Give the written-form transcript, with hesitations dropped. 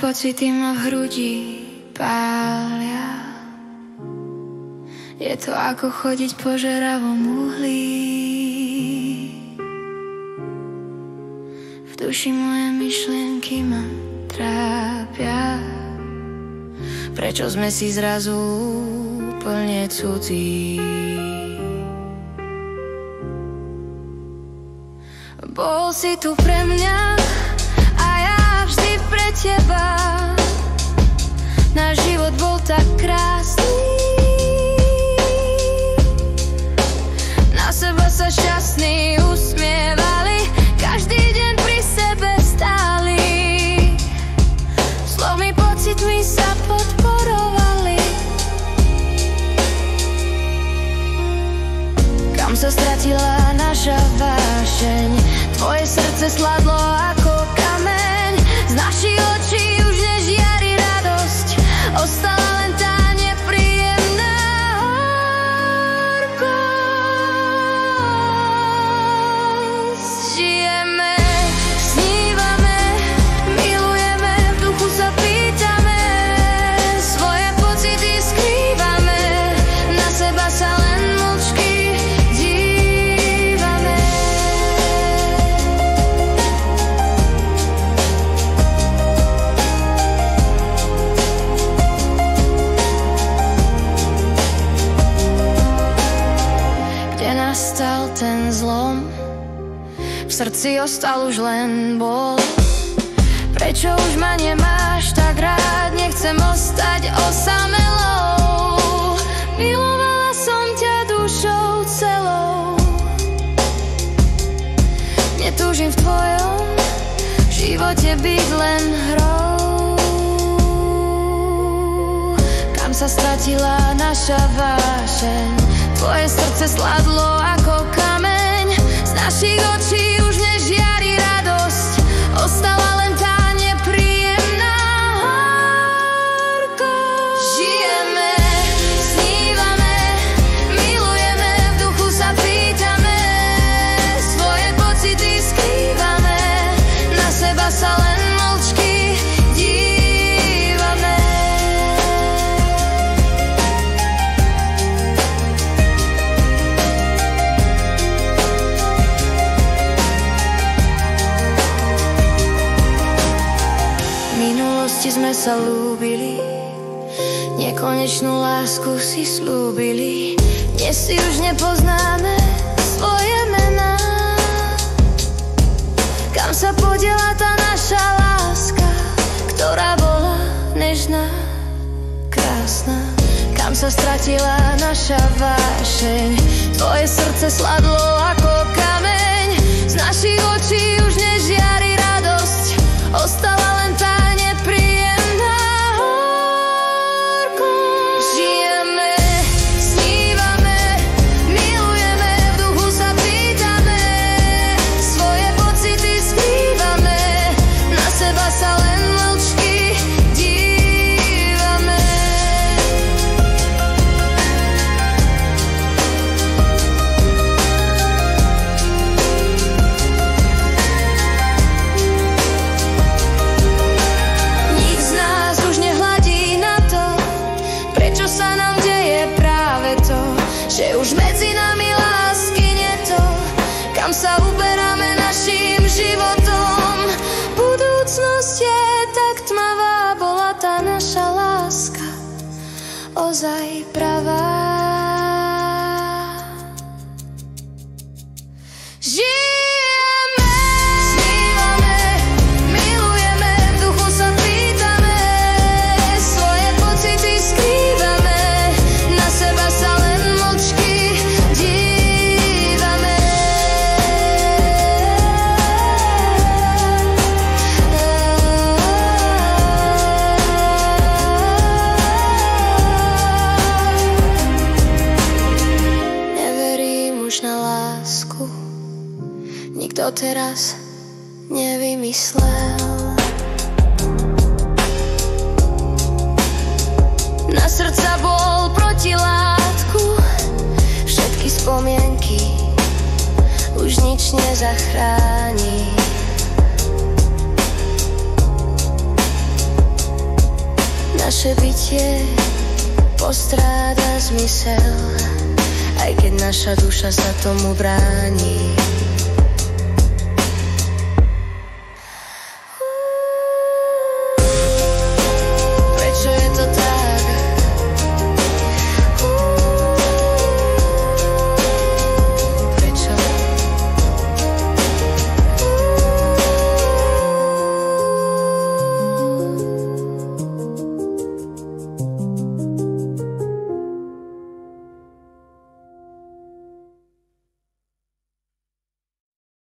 pocity ma v hrudi pália. Je to ako chodiť po žeravom uhlí. V duši moje myšlienky ma trápia. Prečo sme si zrazu úplne cudzí? Bol si tu pre mňa a ja vždy pre teba. Náš život bol tak krásny. Na seba sa šťastní usmievali, každý deň pri sebe stáli. Slovmi, pocitmi sa podporovali. Kam sa stratila naša vášeň? Tvoje srdce sladlo ako kameň. Z našich očí už nežiari radosť. Ostala len tá nepríjemná horkosť. Žijeme, snívame, milujeme, v duchu sa pýtame. Svoje pocity skrývame, na seba sa len mlčky nastal ten zlom, v srdci ostal už len bol. Prečo už ma nemáš tak rád, nechcem ostať osamelou. Milovala som ťa dušou celou. Netúžim v tvojom živote byť len hrou. Kam sa stratila naša vášeň? Tvoje srdce sladlo ako kameň. Z našich očí už nežiari radosť. Ostala len tá nepríjemná horkosť. Žijeme, snívame, milujeme, v duchu sa pýtame. Svoje pocity skrývame, na seba sa len mlčky dívame. Sme sa ľúbili, nekonečnú lásku si slúbili. Dnes si už nepoznáme svoje mená. Kam sa podiela tá naša láska, ktorá bola nežná, krásna? Kam sa stratila naša vášeň? Tvoje srdce sladlo ako kameň. Z našich očí už nežiari radosť. Ostala len tá nepríjemná horkosť. Žijeme, snívame, milujeme, v duchu sa pýtame. Svoje pocity skrývame, na seba sa len mlčky dívame. Že už medzi nami lásky nie to, kam sa uberáme naším životom. Budúcnosť je tak tmavá, bola tá naša láska ozaj pravá. Nikto teraz nevymyslel. Na srdca bol protilátku, všetky spomienky už nič nezachráni. naše bytie postráda zmysel, aj keď naša duša sa tomu bráni.